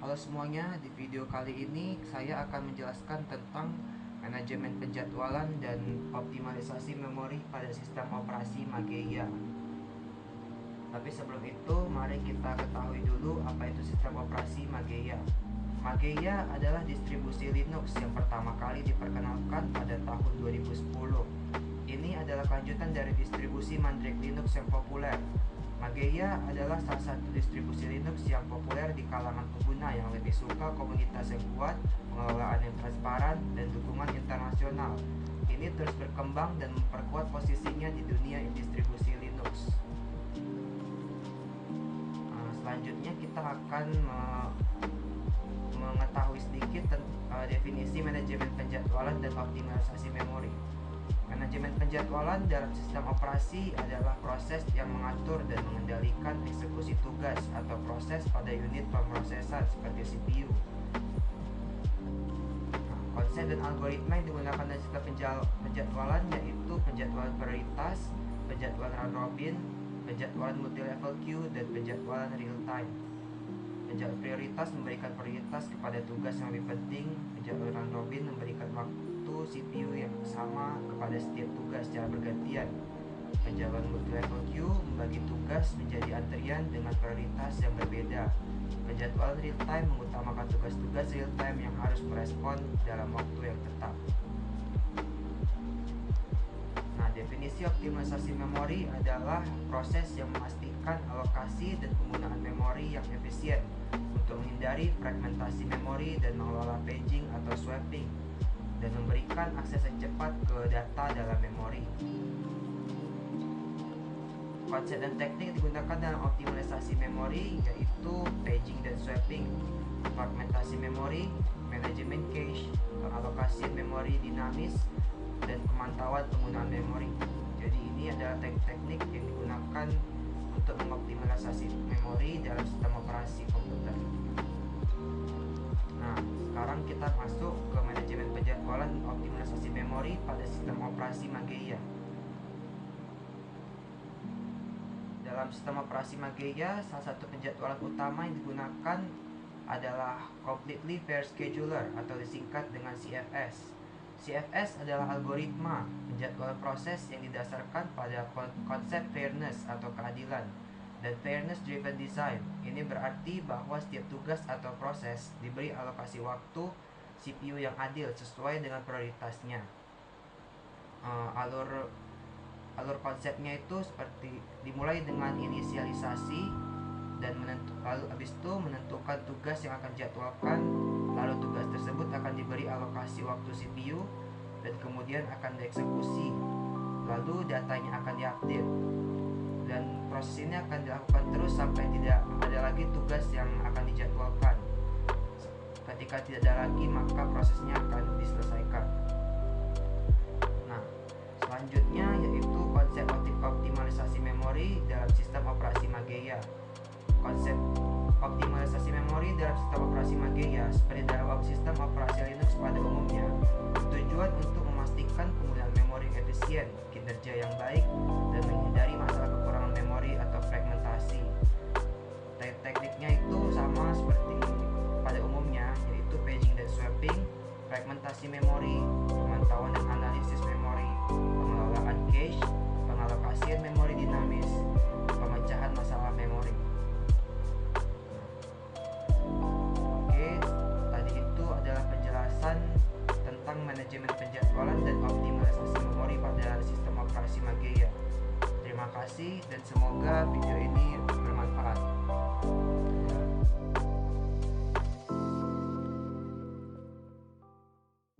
Halo semuanya, di video kali ini saya akan menjelaskan tentang manajemen penjadwalan dan optimalisasi memori pada sistem operasi Mageia. Tapi sebelum itu, mari kita ketahui dulu apa itu sistem operasi Mageia. Mageia adalah distribusi Linux yang pertama kali diperkenalkan pada tahun 2010. Ini adalah kelanjutan dari distribusi Mandrake Linux yang populer. Mageia adalah salah satu distribusi Linux yang populer di kalangan pengguna yang lebih suka komunitas yang kuat, pengelolaan yang transparan, dan dukungan internasional. Ini terus berkembang dan memperkuat posisinya di dunia distribusi Linux. Selanjutnya kita akan mengetahui sedikit definisi manajemen penjadwalan dan optimalisasi memori. Manajemen penjadwalan dalam sistem operasi adalah proses yang mengatur dan mengendalikan eksekusi tugas atau proses pada unit pemrosesan seperti CPU. Konsep dan algoritma yang digunakan dalam sistem penjadwalan yaitu penjadwalan prioritas, penjadwalan round robin, penjadwalan multi-level queue, dan penjadwalan real time. Penjadwalan prioritas memberikan prioritas kepada tugas yang lebih penting. Penjadwalan round robin memberikan waktu CPU yang sama kepada setiap tugas secara bergantian. Penjadwalan multi-level queue membagi tugas menjadi antrian dengan prioritas yang berbeda. Penjadwalan real time mengutamakan tugas-tugas real time yang harus merespon dalam waktu yang tetap. Nah, definisi optimalisasi memori adalah proses yang memastikan alokasi dan penggunaan memori yang efisien untuk menghindari fragmentasi memori dan mengelola paging atau swapping, dan memberikan akses yang cepat ke data dalam memori. Konsep dan teknik digunakan dalam optimalisasi memori yaitu paging dan swapping, fragmentasi memori, manajemen cache, pengalokasian memori dinamis, dan pemantauan penggunaan memori. Jadi ini adalah teknik yang digunakan untuk mengoptimalisasi memori dalam sistem operasi komputer. Nah, sekarang kita masuk ke manajemen penjadwalan dan optimalisasi memori pada sistem operasi Mageia. Dalam sistem operasi Mageia, salah satu penjadwalan utama yang digunakan adalah Completely Fair Scheduler atau disingkat dengan CFS. CFS adalah algoritma penjadwalan proses yang didasarkan pada konsep fairness atau keadilan dan fairness driven design. Ini berarti bahwa setiap tugas atau proses diberi alokasi waktu CPU yang adil sesuai dengan prioritasnya. Alur konsepnya itu seperti dimulai dengan inisialisasi dan lalu habis itu menentukan tugas yang akan dijadwalkan, lalu tugas tersebut akan diberi alokasi waktu CPU dan kemudian akan dieksekusi, lalu datanya akan diupdate, dan proses ini akan dilakukan terus sampai tidak ada lagi tugas yang akan dijadwalkan. Ketika tidak ada lagi, maka prosesnya akan diselesaikan. Nah, selanjutnya yaitu konsep optimalisasi memori dalam sistem operasi Mageia. Konsep optimalisasi memori dalam sistem operasi Mageia seperti dalam sistem operasi Linux pada umumnya bertujuan untuk memastikan penggunaan memori yang efisien, kinerja yang baik, dan menghindari masalah kekurangan memori atau fragmentasi. Tekniknya itu sama seperti pada umumnya, yaitu paging dan swapping, fragmentasi memori, pemantauan dan analisis memori, pengelolaan cache, pengalokasian memori dinamis, pemecahan masalah memori. Tadi itu adalah penjelasan tentang manajemen penjadwalan dan optimalisasi memori pada sistem operasi Mageia. Terima kasih dan semoga video ini bermanfaat.